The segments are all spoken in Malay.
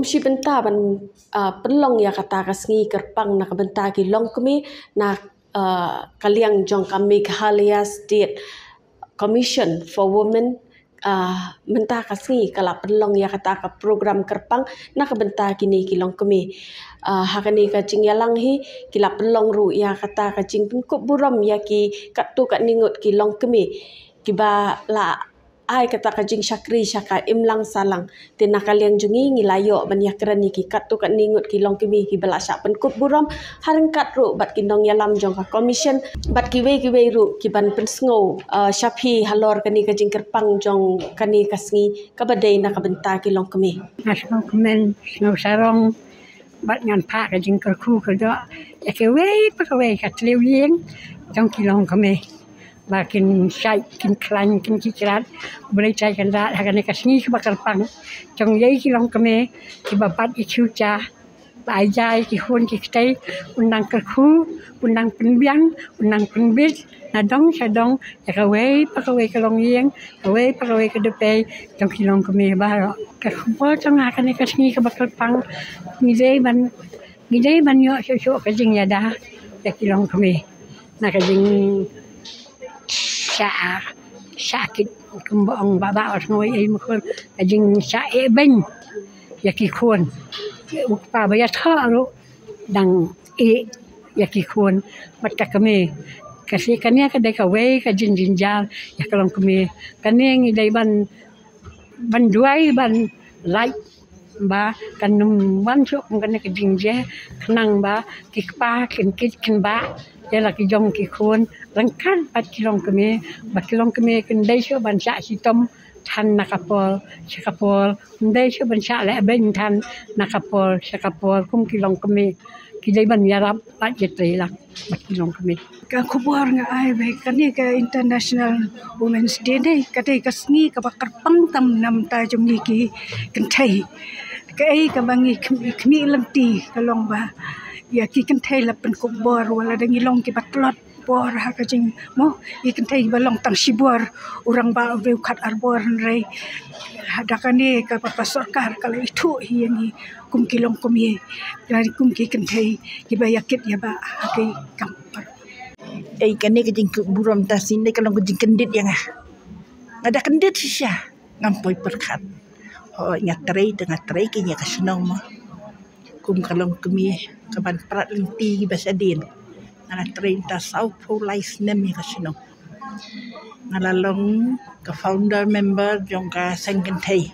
Kumshi benta ban penlong ya kata kasngi kerpang nak benta ki long kami nak kaliang jong kami Meghalaya State Commission for Women benta kasngi kala penlong ya kata ka program kerpang nak benta kini kilong kami hakani ka jing yalang hi kila penlong ru ya kata ka jing pengkup buram ya ki kat tu kat ningut kilong kami kiba la ai kata ka jing syakri syaka imlang salang tina kaliang jungi ngilayo ban yakran ni ki kat tu kat ningut ki long kimi ki bala syak penkut buram harang kat ru bat kindong yalam jong ka commission bat ki we ru ki ban pensngo syapi halor kani ka jing kerpang jong kani kasngi ka badai na ka benta ki long kimi National Comment Snow Sarong bat ngan pa ka jing kerku ka do ya ke we pa ka we ka tlew yeng jong ki long kami makin syai kin klan kin kikrat boleh cai kan rat hakan ka sngi ka bakar pang jong yei ki long kami ki babat i chucha bai jai ki hun ki stay undang kerku undang penbiang undang penbit nadong sadong ya ka we pa ka we ka long yeng ka we pa ka we ka depe jong ki long kami ba ka khpo jong hakan ka sngi ka bakar pang ni dei ban yo so ka jing ya da ya ki long kami na ka jing sakit kembang baba ngoi ai mukon ajing sa e ben yaki khon pa ba ya tha ro dang e yaki khon matka kami kasi kania ka dai ka we ka jin jal ya kalong kami kania ngi dai ban duai ban lai ba kanum ban sok kan ka jing je knang ba ki pa kin kit kin ba ya la ki jong ki khon rangkan pat kilong kami kan dai syo ban sya sitom than nakapol sakapol dai syo ban sya le ben than nakapol sakapol kum kilong kami ki dai ban yarap pat jetri la bat kilong kami ka khubor nga ai be kani ka International Women's Day dai ka dai ka sngi ka bakar pang tam nam ta jong ni ki kan thai ka ai ka bangi khmi lamti ka long ba ya ki kan thai la pen khubor wala dangi long ki batlot bor ha ka jing mo ikan thai balong tang sibor urang ba veu khat arbor rei hadakani ka pa sarkar kala itu hiangi kum kilong kumi dari kum ki kan thai ki ba yakit ya ba kai kampar ai kani ka jing buram ta sin dai kalong ka jing kendit yang ada kendit sya ngampoi perkat oh ngatrei tengah trei ki nya ka senong mo kum kalong kumi ka ban prat lenti basadin ngala train ta South Pole Life nem ya kasino ngalalong ka founder member jong ka sengken thai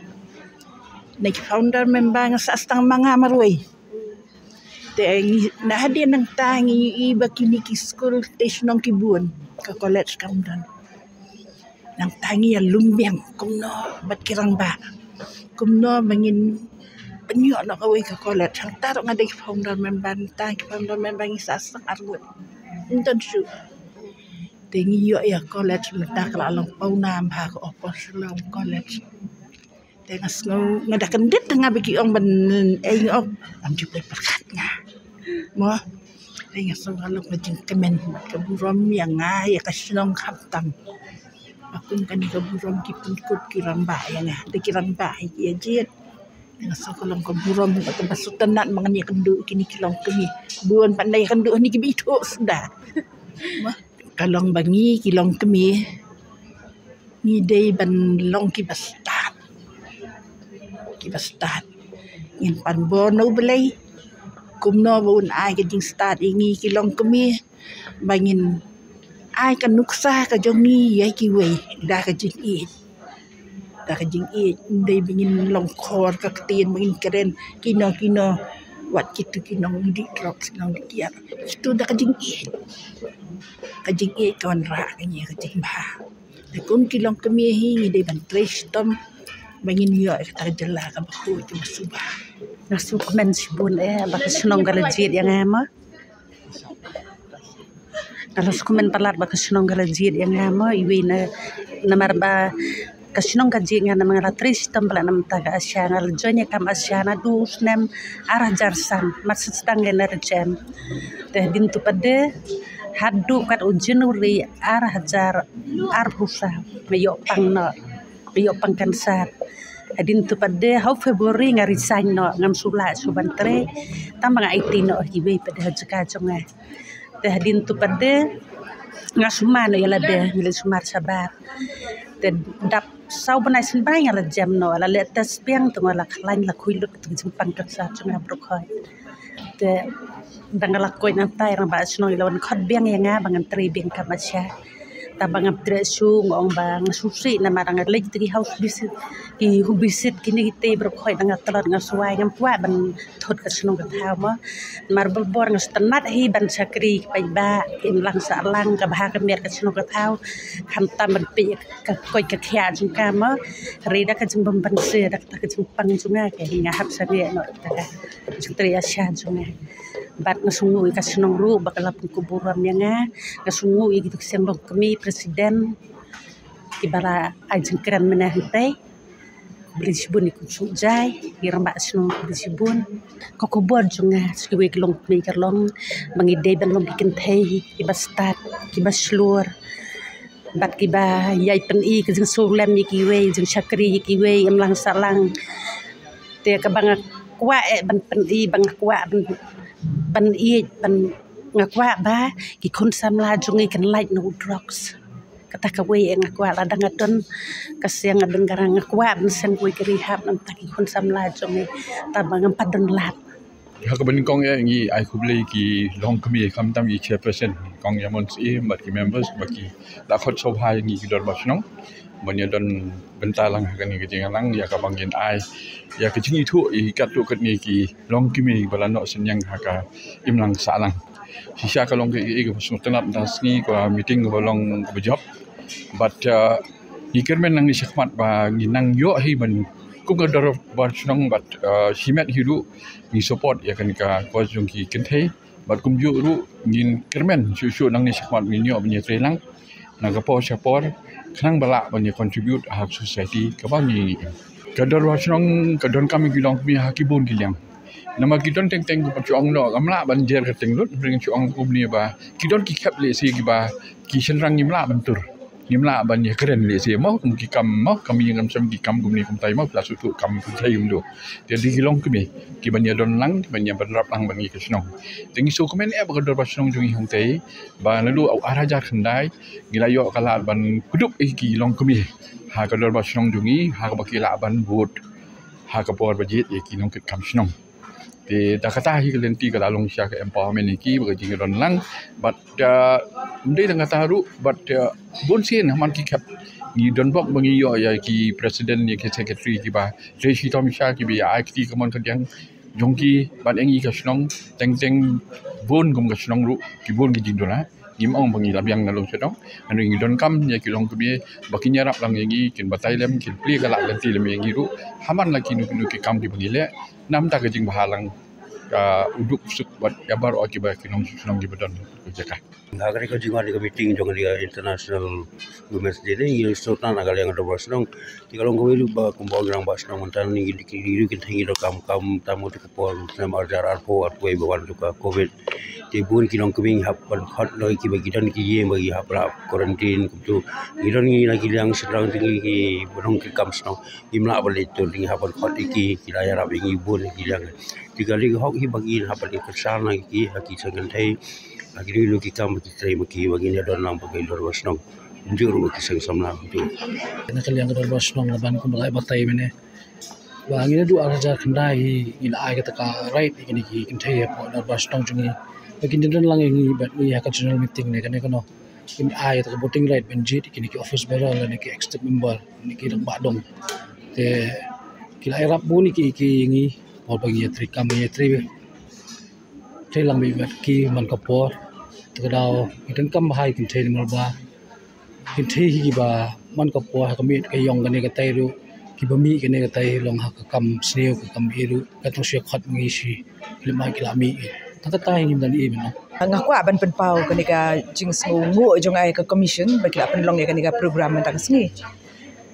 ne founder member nga sa astang mga maroi te na hadin nang tangi i bakini ki school station ki buon ka college kamdan nang tangi ya lumbiang kumno bat kirang ba kumno mangin penyo na kawai ka college hang taro nga day founder member ta ki founder member ng sasang argot inton shu tingi yo ya college mata kala long paunam ha ko opos long college tengas nga da kendit nga bigi ong ban ay og am ju pe perkatnya mo ay nga so halok majing kemen ka burom yang nga ya kasinong kaptam akun kan ka burom ki pungkut ki ramba ya nga de ki ramba ya jet nasa kolong keburam atau basutan nak mangani kendu kini kilong kami buan pandai kendu ni ki bitu sudah kalong bangi kilong kami ni dei ban long ki bastat ngin pan bono belai kumno bun ai ke jing start ingi kilong kami bangin ai kan nuksa ka jongi ya ki we da ka jing i ta jing i dei bingin long khor ka tin bingin keren kino wat kitu kinong di drop sinong di kiat itu da jing i kawan ra kanya ka jing ba de kun kilong kami hi dei ban trace tom bingin yo ta jela ka baku tu suba nasu komen sibun bak senong galajit yang ama kalau komen palat bak senong galajit yang ama iwi na namarba kasinong kaji nga namang ratris tambala nam taga asya nga jonya kam asya na dus nem arah jarsan matsatang nga narjem teh dintu pade hadu kat Januari arah jar arbusa mayo pang kansat adin tu pada hau Februari nga resign no ngam sula subantre tambang IT no kiwe pada jaka jonga te adin tu pada nga suma no yala de ngil sumar sabar te dap sau banai sin bai nga la jam no la le tes piang tu la khlain la khuilut tu jimpang ka sa jonga brokhoi te dangala koi na tai rang ba sno ilawan khot biang nga bangan tri biang ka masya tabang abdresu ngong bang susi na marang lej ti house visit ki visit kini te berkhoi nang telot nga suai ngam kwa ban thot ka sno ka thau ma marbel bor nga stanat hi ban sakri pai ba kim lang sa lang ka bha ka mer ka sno ka thau kham tam ban pi ka koi ka khya jung ka ma ri da ka jung bam ban se da ka jung pang jung nga ke nga hap sa ne no ta ka jung tri asya jung nga bat nga sungu ka sno ru bakala kuburam nga sungu i gitu siang long kami presiden ibara ajeng keren menahite Brisbane ikut sujai iramba sno Brisbane kokobon junga skiwe long kami kerlong mangide ben long bikin thei kiba start kiba slur bat kiba yai pen i ke jeng solam yikiwe jeng sakri yikiwe emlang salang te ka bang kwa ban pen i bang kwa ban i ban ngakwa ba ki kun samla jungi kan like no drugs kata ka we ngakwa la dangaton kasyang adeng garang ngakwa ban sen we rehab nam ta ki kun samla jungi tabang padon lat ha ka ban kong ya ngi ai khuble ki long kami kam tam i chairperson kong yamon si mat ki members baki la khot sobha ngi ki dor basnong banya don bentalang kan ngi jingalang ya ka bangin ai ya ka jingi thu i kat tu kat ngi ki long kami balano senyang ha ka imlang salang sisa kalong ke semua tenat das ni ko meeting ko long ko job but ni kermen nang ni sakmat ba ni nang yo hi ban ku ga dor bar snong but simet hiru ni support ya kan ka ko jung ki kenthe but kum ju ru ni kermen su nang ni sakmat ni yo bnya trelang nang ka po support khang bala banya contribute hak society ka ba ni ka dor bar snong ka don kami gilong mi hakibun gilang nama kita teng ko chuang no gamla ban jer ka teng lut bring chuang ko ni ba kidon ki khap le si ki ba ki senrang nimla bantur nimla ban ye keren le si mo ki kam mo kami ngam sam ki kam gum ni kum tai mo plus tu kam ku thai um do jadi ki long ki ki ban ye don lang ban ye ban rap lang ban ki snong teng so komen e ba dor ba snong jung hong tai ba lalu au araja khandai gila yo kala ban kudup ki long ki ha ka dor ba snong jungi ha ka ba ki la ban bot ha ka por ba jit ye ki long ki kam snong di dakata hi kelenti kala long sya ke empowerment iki bagi jingron lang but ndai tanga taru but bonsin man ki kap ni don bok bangi yo ya ki president ni ki secretary ki ba reshi tom sha ki bi ai ki kamon kan yang jongki ban engi ka snong teng bon gum ka snong ru ki bon ki jingdona nim ong bangi labyang na long sedong anu ngi don kam ya ki long ki bi baki nyarap lang ngi kin batai lem kin pli kala lenti lem ngi ru haman la ki nu ki kam di bangi le nam ta ke jing bahalang uduk suk bat yabar akibat kinong sunong gibadon ko jaka agari ko jingan di meeting jong dia international women's day ni sultan agal yang ada basnong ti kalong ko ilu ba kumbaw nang basnong mantan ni dikiru kin thingi do kam tamu to ko nam arjar arpo arpo bawan to ka covid ti bun kinong kuming hapan khot loi ki bagi dan ki ye bagi hapra quarantine tu idon ni lagi yang sedang tinggi ki bonong ki kam snong imla bali to ling hapan khot iki ki layar abingi bun ki yang tigali hok hi bagi hapan ki kesana ki haki sagan thai agri lu ki kam ki trai maki bagi ni don nang bagai lor wasnong juru ki sang samla tu na kaliang lor wasnong laban ko malai batai mene ba ngina du araja khandai ila ai ka ka right ikini ki kinthai po lor wasnong jungi lekin din lang ngi bat ni ha general meeting ne kane kono in ai ta voting right benjit ikini ki office bearer la ki executive member ni ki dang ba dong te kila ai rap bu ni ki ngi por bagi tri kam ye tri lang bi bat ki man ka por tadao itan kam hai kin thei mal ba kin thei hi ba man ka por ha kami ka yong ka ne ka tai ru ki ba mi ka ne ka tai long ha ka kam sneo ka kam iru ka to she khat ngi shi lima ki la mi ta tai ni dan i no ngaku aban penpau ka ne ka jing ngu jong ai ka commission ba ki apan long ka ne ka program ta sngi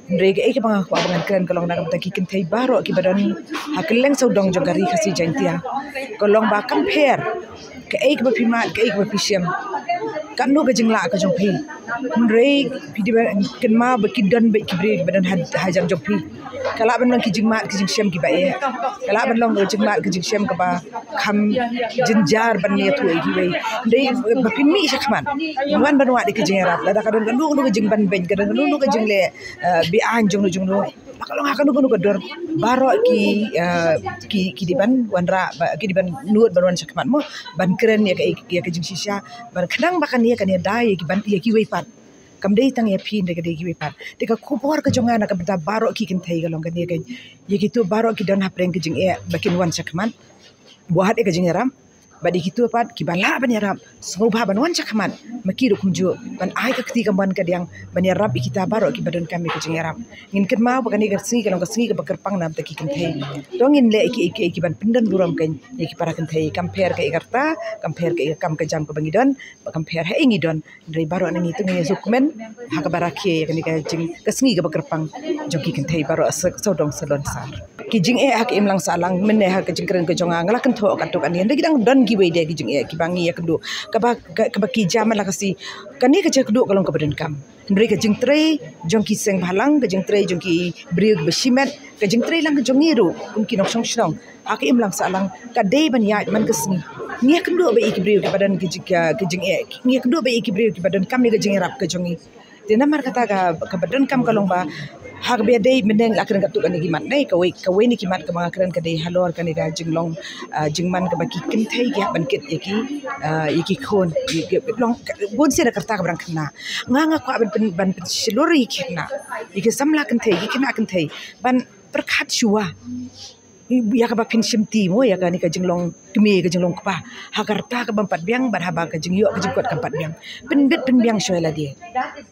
Rega ke bang aku abangan keren kalau nak kita kikin thai baro ki badan hakeleng saudong jogari kasi jantia kalau ba compare ke ek ba pima ke ek ba pisem kan no ga jingla ka jong phi Rei pidiban kenma bakidon bakibri badan hajam jopi. Kala ban long kijing mat kijing syam ki bae. Kala ban long kijing mat kijing syam ka ba kham jinjar ban ne tu ki wei. Rei bapin mi syakman. Wan ban wa de kijing rap. La kadon kan lu kijing ban ben kadon lu kijing le bi an jong lu. Kalau akan nu kador baro ki di ban wanra ki di ban nuot ban wan syakman mo ban keren ya kijing sisya ban kadang makan ya kan ya dai ki ban ya ki wei pat. Kam dei tang ya pin de ki wei pat. Deka kubor ke jongan ka benda baro ki kin thai galong kan ya kan. Ya gitu baro ki don hapreng kijing bakin wan syakman. Buat kijing ram badi kitu pat ki bala ban yaram sobha ban wan chakman makiru kumju ban ai ka kti kam ban kadang ban yarab kita baro ki badan kami ki yaram ngin ket mau bakani garsi kalong kasni ka bakar pang nam ta ki kan thai dongin le ki ban pindan buram kan ki para kan thai compare ka igarta compare ka kam ka jam ka bangidon compare ha ingidon dari baro nang itu ngi zukmen ha ka baraki kan ka jing kasni ka bakar pang joki kan thai baro sodong salon sar ki jing hak imlang salang men ha ka jing keren ka jonga ngala kan tho ka to kan yende gidang don ki wei dia kijing ki bangi ya kedu ka ki jaman la kasi kani ka cek kedu kalong ka badan kam ndri ka jing tre jong ki seng bhalang ka jing tre jong ki briug besimet ka jing tre lang ka jong ngiru ki nok song song ak im lang salang ka dei ban ya man kasni ngia kedu ba ki briug ka badan ki jing ngia kedu ba ki briug ki badan kam ni ka jing rap ka jongi dina mar kata ka badan kam kalong ba hak be dei mendeng akren ka tu kan gi mat nei ka wei ni ki mat ka mga kren ka dei halor kan ga jinglong jingman ka baki kin thai ya ban kit yaki khon long bon se da karta ka brang khna nga ko ban silori khna yaki samla kan thai yaki na kan thai ban perkhat shuwa ya ka ba pinsim ti mo ya ka ni ka jinglong kemi ka jinglong pa hakarta ka ban pat biang ban haba ka jingyo ka jingkot ka pat biang penbit penbiang shoela dia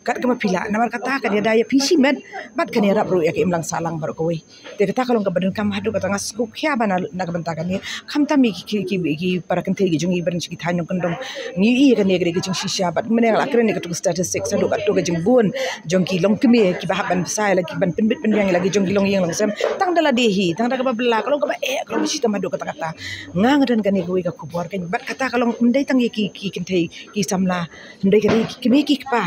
kat ka pila namar kata ka dia daya pisi met bat kan ya rap ru ya ka imlang salang baru ka we te kata kalong ka badan kam hadu ka tanga skup khia bana na ka banta ka ni kham ta mi ki para kan te gi jungi ban chi thanyong kan dong ni i ka ne gre gi jing shisha bat mene la kren ni ka tu statistics adu ka tu ka jing bun jong ki long kemi ki ba ban sai la ki ban penbit penbiang lagi jong ki long yang long sam tang dala dehi tang da ka ba kalau ka ba kalau mesti tamado kata-kata ngangadan kan ni ka kubor kan bat kata kalau mendai tang ki kintai ki samla mendai ki ki pa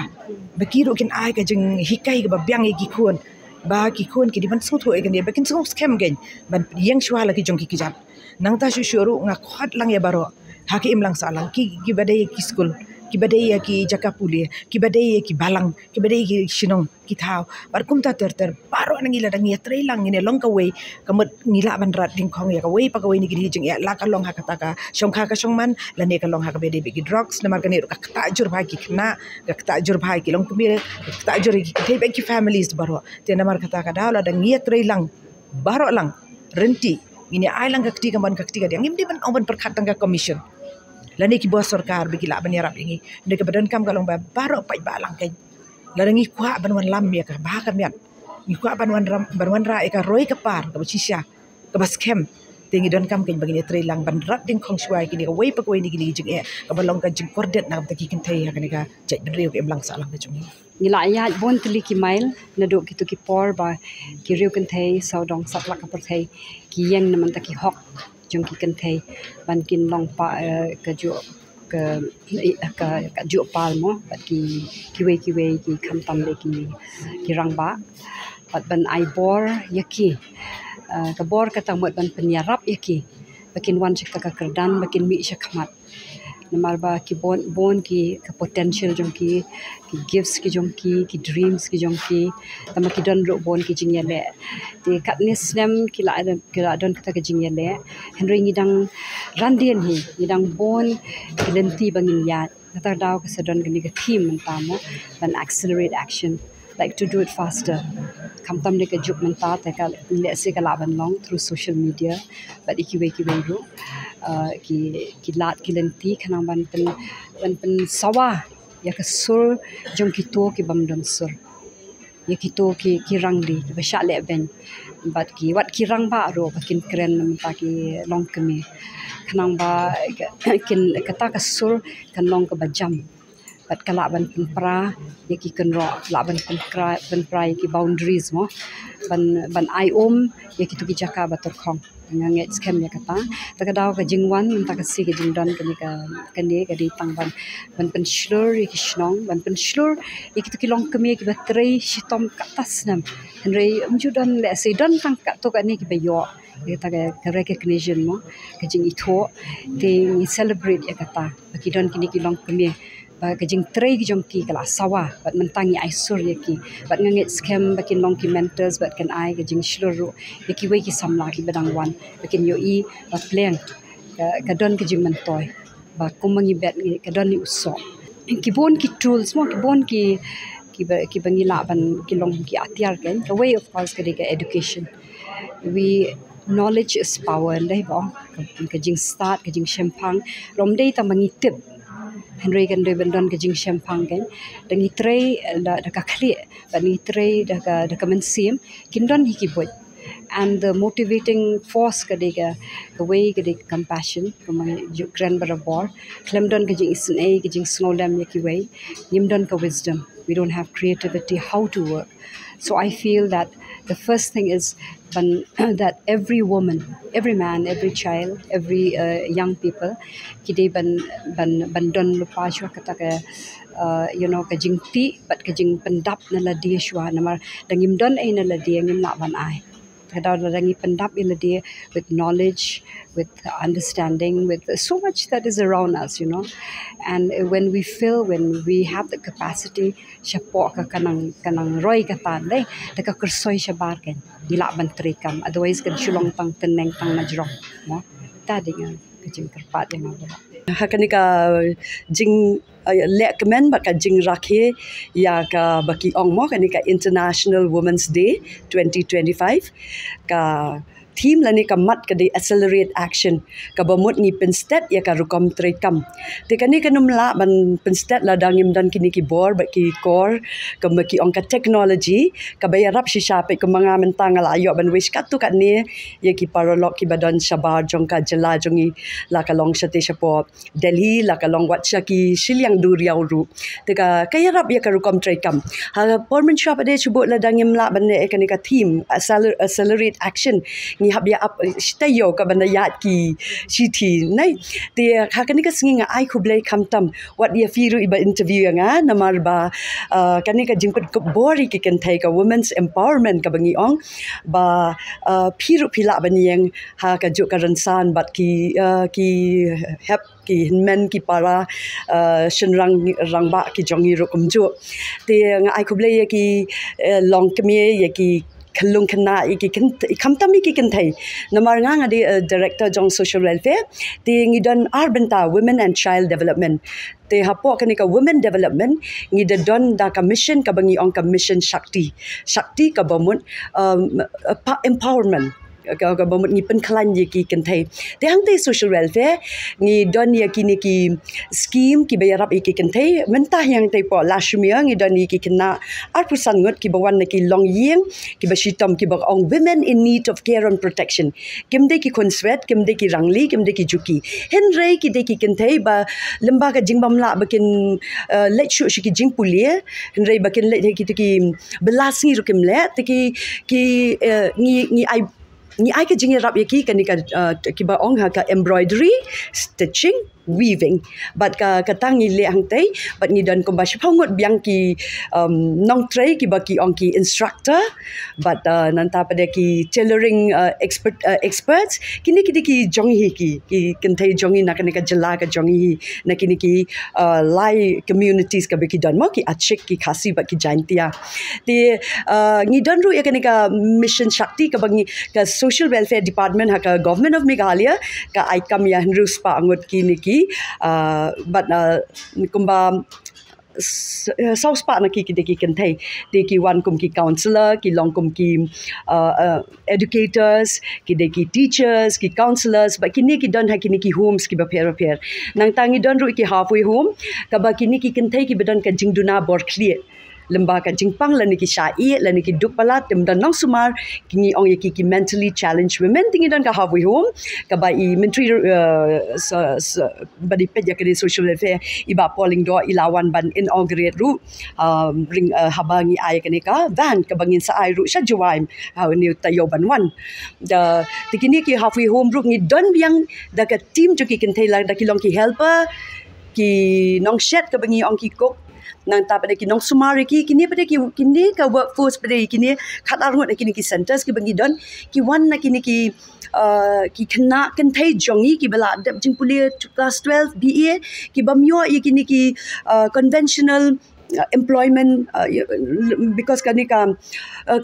bakiru kin ai ka jing hikai ka biang ki kun ba ki kun ki di ban so thoi kan ni bakin so scam gen ban yang shwa la ki jong ki jam nang ta shuru nga khat lang ya baro haki imlang salang ki badai ki school ki badai ki jakapuli ki badai ki balang ki badai ki shinong ki thau bar kum ta ter baro nang ila dang ya trei lang ni long ka wei kamut ngila ban rat ding khong ya ka wei pa ka wei ni ki jing ya la ka long ha kata ka shong kha ka shong man la ne ka long ha ka bedai bi drugs namar ka ne ka ta jur bhai ki khna ka ta jur bhai ki long kumire ka ta jur ki thei ba ki families baro te namar kata ka dawla dang ya trei lang baro lang renti ini ai lang ka kti ka ban ka kti ka dang im di ban on perkhat tang ka commission lani ki bos sarkar bigi la ban yarap ingi de ka badan kam kalong ba baro pai ba lang kai la ngi kwa ban wan lam ya ka ba ka miat ngi kwa ban wan ra e ka roi ka par ka chisha ka bas kem tingi don kam kin bagi tre lang ban rat ding khong swai ki ni ka wei pa ko ni ki jing ka balong ka jing kordet na ta ki kin thai ka ni ka jai ban riu ke em lang sa lang ka chung ngila ya bon tli ki mail na do ki to ki por ba ki riu kan thai sau dong sak la ka par thai ki yang na man ta ki hok jong ki kan thai ban kin long pa ka ju ka ju pal mo bat ki wei ki kham tam le ki rang ba bat ban ai bor yaki ka bor ka tamot ban penyarap yaki bakin wan chik ka kerdan bakin mi syakmat namar ba ki bon ki ka potential jong ki gifts ki jong ki dreams ki jong ki tama ki don ro bon ki jing yale ti katnis nem ki la don ka jing yale henry ngidang randian hi ngidang bon ki lenti bangin ya ta daw ka sadon gni ka theme tamo ban accelerate action like to do it faster kam tam ne ka juk man ta ka le se ka laban long through social media but iki we ru ki lat ki lenti khanang ban pen sawa ya ka sur jong ki to ki bam don sur ya ki to ki rang li ba sha le ben but ki wat ki rang ba ro bakin kren nam ta ki long kemi khanang ba kin kata ka sur kan long ka ba jam bat kala ban pra yaki kan ro la ban pra yaki boundaries mo ban ai yaki tu ki jaka batur khong nganget scam ya kata takadaw ka jingwan ta ka si ka jingdon kani ka di tang ban pen slur yaki snong ban pen slur yaki tu ki long kemi ki batrai shitom katas nam henry umjudan le se don tang ka to ka ni ki bayo kita ke recognition mo ka jing itho te ni celebrate ya kata ki don kini ki long kemi ba ka jing trai ki jong ki kala sawa bat mentangi ai sur yaki bat nganget scam bakin long ki mentors bat kan ai ka jing slur yaki we ki samla ki badang wan bakin yo I ba pleng ka don ka jing mentoy ba kumangi bet ka don ni usok kibon ki tools mo kibon ki bangila ban ki long ki atiar kan the way of course ka education we knowledge is power dai ba ka jing start ka jing shempang rom dei ta mangi tip Henry kan doi bandon ka jing shempang kan dangi tray da ka khli bani tray da ka mensim kindon hikibot and the motivating force ka the way ka compassion from my grandmother bor klemdon ka jing isne ka jing snowdam yaki way nimdon ka wisdom we don't have creativity how to work so I feel that the first thing is that every woman, every man, every child, every young people, kide ban don lupa shwa kata ka ka jing ti but ka jing pendap na la dia shwa namar dangim don ai na la dia ngim na ban ai kada dangi pendap ila dia with knowledge, with understanding, with so much that is around us, and when we have the capacity shapo ka kanang roi kata dai ka kersoi shabar kan gila bantri kam otherwise kan shulong tang teneng tang najrong mo ta dengan kejing terpat dengan hakanika jing le kemen baka jing rakhe ya ka baki ong mo kanika International Women's Day 2025 ka theme lani ka mat ka di accelerate action ka bamut ni penstet ya ka rukom trekam te kani kanum la ban penstet la dangim dan kini ki bor ba ki kor ka maki ong ka technology ka bayarap si shape ka mga mentang la ayo ban wish katu kat ni ya ki parolok ki badan shabar jong ka jela jongi la ka long shate shapo Delhi la ka long wat ki silyang duriau ru te ka kayarap ya ka rukom trekam ha porman shop ade chubut la dangim la ban ne kani ka theme accelerate action ni habia up stayo ka banda yat ki city nai te hakani ka singa ai khublai khamtam what ya firu iba interview nga namar ba kani ka jingput ko bori ki kan thai ka women's empowerment ka bangi ong ba phiru phila baniang ha ka ju ka ransan bat ki help ki men ki para shenrang rangba ki jongi ro kumju te nga ai khublai ki long kemi ya ki kalung kana iki kamtam iki kan thai namar nga ngadi director jong social welfare te ngidon arbenta women and child development te hapo kanika women development ngida don da ka mission ka bangi ong ka mission shakti ka bamun empowerment ka bamut ni penklan ye ki kan thai te hang te social welfare ni don ya ki ni ki scheme ki bayarap ki kan thai mentah yang te po lashmia ngi don ni ki kena arpusan ngot ki bawan ki long yeng ki bashitam ki ba ong women in need of care and protection kim de ki konswet kim de ki rangli kim de ki juki henry ki de ki kan thai ba lamba ka jingbam la bakin let shu shi ki jing pulia henry bakin let ki ki belas ni rukim le te ki ni ai ka jingi rap yaki kanika ki ba ong ha ka embroidery stitching weaving but ka katangi le hang tai but ni dan komba shpangot biang ki nong tray ki ba ki ong ki instructor but nanta pada ki tailoring experts kini ki jongi ki kentai jongi na kanika jela ka jongi na kini ki lai communities ka beki dan mo ki achik ki khasi ba ki jaintia te ni dan ru ya kanika mission shakti ka bangi ka social welfare department ha ka government of Meghalaya ka aikam ya ruspa angot ki ni ki but kumba South Park na ki kan thai te ki wan kum ki counselor ki long kum ki educators ki teachers ki counselors ba kini ki don ha kini ki homes ki ba pair nang tangi don ru ki halfway home ka ba kini ki kan thai ki bedan ka jingduna bor clear lemba ka jingpang la niki syai la niki duk palat dem dan nong sumar kingi ong yaki ki mentally challenged women tingi dan ka halfway home ka ba I menteri badi pet yakari social welfare iba polling do ilawan ban inaugurate ru ring habangi ay kanika van ka bangin sa ay ru sya juwaim ni tayo banwan da tikini ki halfway home ru ngi don biang da ka team jo ki kentay la da ki long ki helper ki nong shet ka bangi ong ki cook nang ta pada ki nong sumari ki kini pada ki kini ka workforce pada kini khat arngot kini ki centers ki bangi don ki wan na kini ki kena kentai jongi ki bala dep jing pulia class 12 BA ki bamyo ye kini ki conventional employment because kani ka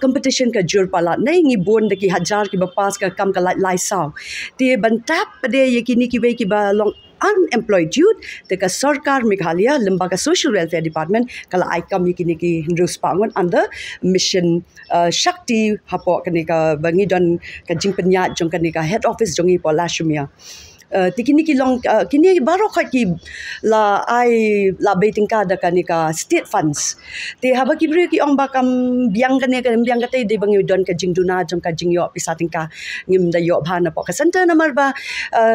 competition ka jur pala nai ngi bon de ki hajar ki bapas ka kam ka lai sau te bantap pada ye kini ki be ki ba long unemployed youth teka sarkar Meghalaya lembaga social welfare department kala aikam yikini ki rus pangon under mission Shakti hapo kanika bangi don ka jingpenya jong kanika head office jongi pola shumia tikini ki long kini baro khat ki la ai la beting ka da kanika state funds te haba ki bre ki ong bakam biang kanika biang kate de bangi don ka jingduna jong ka jingyo pisating ka ngim da yo bhana po ka center namar ba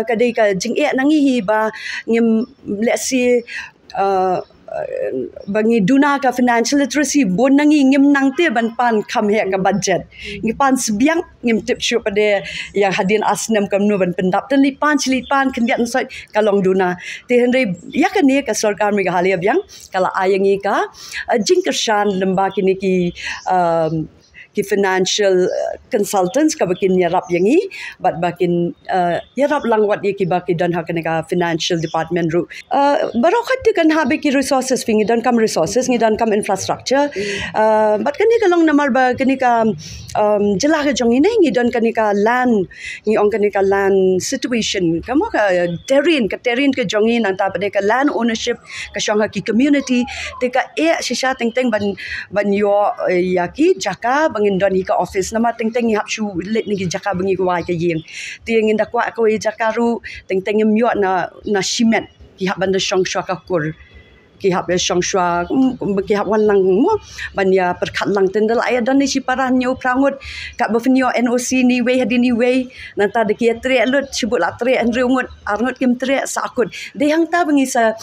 ka de ka jing e nangi hi ba ngim let's see bangi duna ka financial literacy bon nangi ngim nangte ban pan kham he ka budget ngi pan sbiang ngim tip shu pade yang hadin asnam kam nu ban pendap tan li pan kendian soi kalong duna te henry ya ka ne ka sarkar Meghalaya biang kala ayangi ka jingkershan lemba kini ki financial consultants ka bakin yarap yangi but bakin yarap langwat ye ki baki dan hakane financial department ru baro khat kan habe ki resources fingi dan kam resources ngi dan kam infrastructure but kani ka long namar ba kani ka jela ka jongi nei ngi dan kani ka land ngi ong kani ka land situation kamo ka terrain ka jongi nang ta pade ka land ownership ka shong ki community te ka shisha teng ban yo yaki jaka indon hi ka office nama teng hap shu let ni jaka bangi ko wa ka yeng tieng inda kwa ko jakaru teng myo na cement ki hap banda shong shwa ka kur ki hap shong shwa ki hap wan lang mo banya perkhat lang tendel aya don ni siparan nyo prangut ka bofnyo NOC ni we hadi ni we nanta de ki tre lut sibut la tre anrungut arngut kim tre sakut de hang ta bangi sa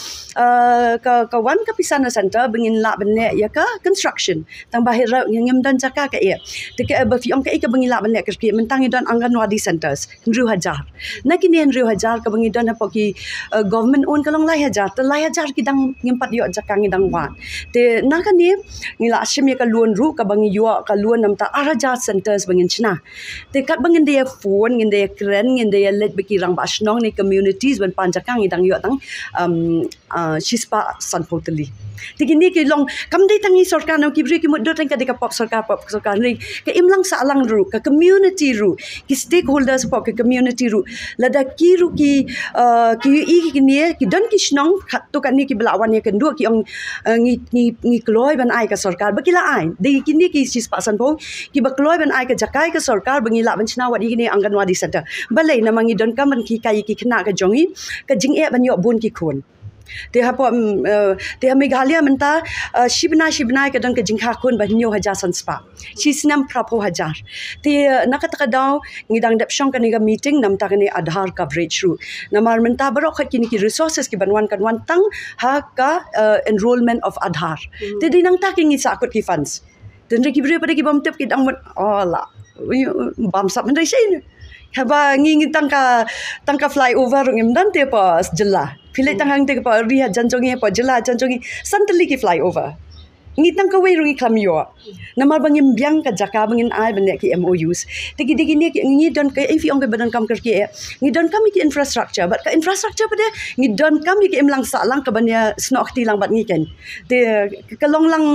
ka wan ka pisana center bangin la benne ya ka construction tang bahir ngim dan jaka ka e te ka ba fiong ka bangi la benne ka ki mentang don anganwadi centers Ru Hajar na kini Ru Hajar ka bangi don apa ki government own kalong lai hajar ki dang ngim pat yo jaka ngi dang wan te na ka ni ngila ashim ya ka luon ru ka bangi yo ka luon nam ta araja centers bangin china te kat bangin de phone ngin de kren ngin de let beki rang ba shnong ni communities ban pan jaka ngi dang yo tang shispa sanpotali tigini ki long kam dei tangi sarkar no ki bri ki mudot ka de ka pop sarkar ni ka imlang sa alang ru ka community ru ki stakeholders pop ka community ru lada ki ru ki ki ni ki don ki shnong khat to kan ni ki belawan ni kan du ki ong ngi kloi ban ai ka sarkar bakila ai de ki ni ki shispa sanpo ki ba kloi ban ai ka jakai ka sarkar bangi la ban chna wadi ni anganwadi center balai namangi don kam ban ki kai ki khna ka jongi ka jing e ban yo bun ki khon te hapo te Meghalaya menta shibna ka don ka jingkha khon ba nyo haja sanspa chisnam prapo hajar te nakata daw ngidang dap shong kaniga meeting nam ta kani Aadhaar coverage ru namar menta baro khat kini ki resources ki banwan kan wan tang ha ka enrollment of Aadhaar te dinang ta ki sa akut ki funds den ki bre pada ki bam tep ki dang ola bam sap mendai sein haba ngi tangka flyover ngim dan te pas jela pilih tangang te pa riha janjongi pa jela janjongi santali ki flyover ngi tangka we rungi klamyo namar bangim biang ka jaka bangin ai bane ki MOUs tigi digi ni ngi don ka if ong ka badan kam kar ki ngi don kam ki infrastructure but ka infrastructure pade ngi don kam ki imlang sa lang ka banya snok ti lang bat ngi ken te ka long lang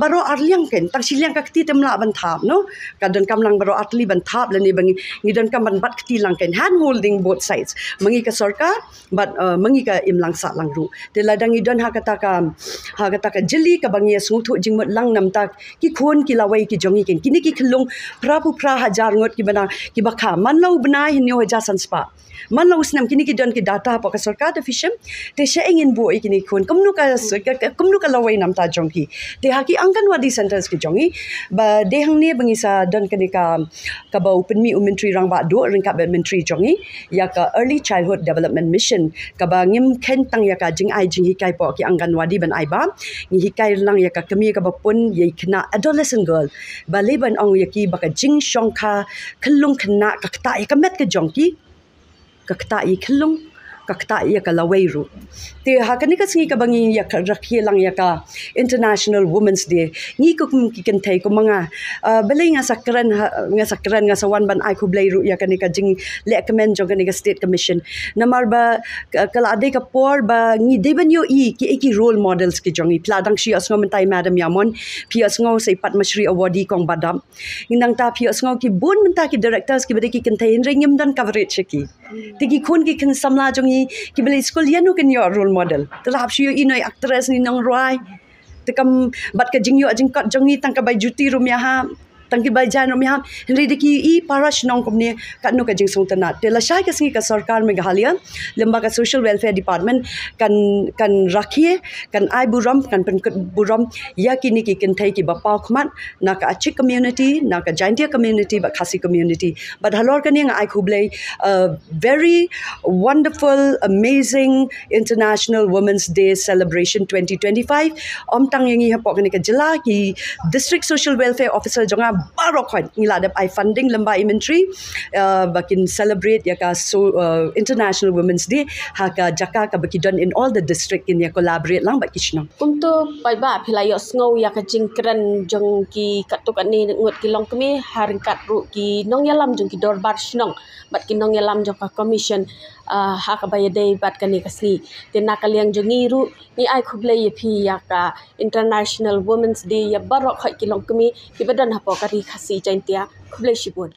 baro arliang ken tang siliang ka ti temla ban thap no ka don kam lang baro atli ban thap le ni bangi ngi don kam ban bat ti lang ken hand holding both sides mangi ka sarkar but mangi ka imlang sa lang ru te ladang ngi don ha kata ka jeli ka bangi sungu thu jingmot lang namtak ki khon ki lawai ki jongi ken kini ki khilung prabu pra hajar ngot ki bana ki bakha manlo bana hinyo haja sanspa manlo snam kini ki don ki data pa ka sarkar ta fisham te she ingin bo ikini khon kamnu ka lawai namta jongki te haki anganwadi centers ki jongi ba de hang ne bangisa don kani ka ba open mi umentri rang ba do ring ka mentri jongi ya ka early childhood development mission ka ba ngim ken tang ya ka jing ai jing hikai po ki anganwadi ban ai ba ni hikai lang ya ka kami ka ba pun ye khna adolescent girl ba leban ong ya ki ba ka jing shong kha khulung khna ka ta ya ka met ka jongki ka ta i khulung kakta ya ka lawairu te hakani ka singi ka bangi ya rakhi lang ya ka International Women's Day ngi ko ki kan thai ko manga belai nga sakran nga sawan ban ai ko blairu ya kani ka jing le comment jong kani ka state commission namar ba kala ade ka por ba ngi deban yo ki role models ki jongi pladang shi asngo mentai madam yamon pi asngo sei Padmashri awardee kong badam nginang ta pi asngo ki bun menta ki directors ki bade ki kan thai ringim dan coverage ki tigi khon ki kan samla jong ki beli school yanu kan your role model terhap syu inoi actress ni nang roi tekam bat ka jingyo ajing kat jongi tang ka bai juti rumya ha tang ki bai jan rumya henri de ki I parash nong komne kat no ka jing song tana te la shai ka singi ka sarkar meghalaya lemba ka social welfare department kan rakhiye kan ai buram kan pen buram ya kini ki kan thai ki ba pau khmat na ka achi community na ka jaintia community ba khasi community but halor kan yang ai khublei very wonderful amazing International Women's Day celebration 2025 om tang yang ha pok ni ka jila ki district social welfare officer jonga barok khoi ngila dap ai funding lamba imentry bakin celebrate ya ka International Women's Day ha ka jaka ka baki done in all the district in ya collaborate lang ba kishno untuk pai ba philayo sngo ya ka jingkran jong ki katuk ani ngot ki long kami haringkat ru ki nong yalam jong ki dorbar snong bat ki nong yalam jong ka commission ha ka bayade bat kani kasni te nakaliang jongi ru ni ai khuble ye phi ya ka International Women's Day ya barok khoi ki long kami ki badan ha po ka ri khasi jaintia khuble shibun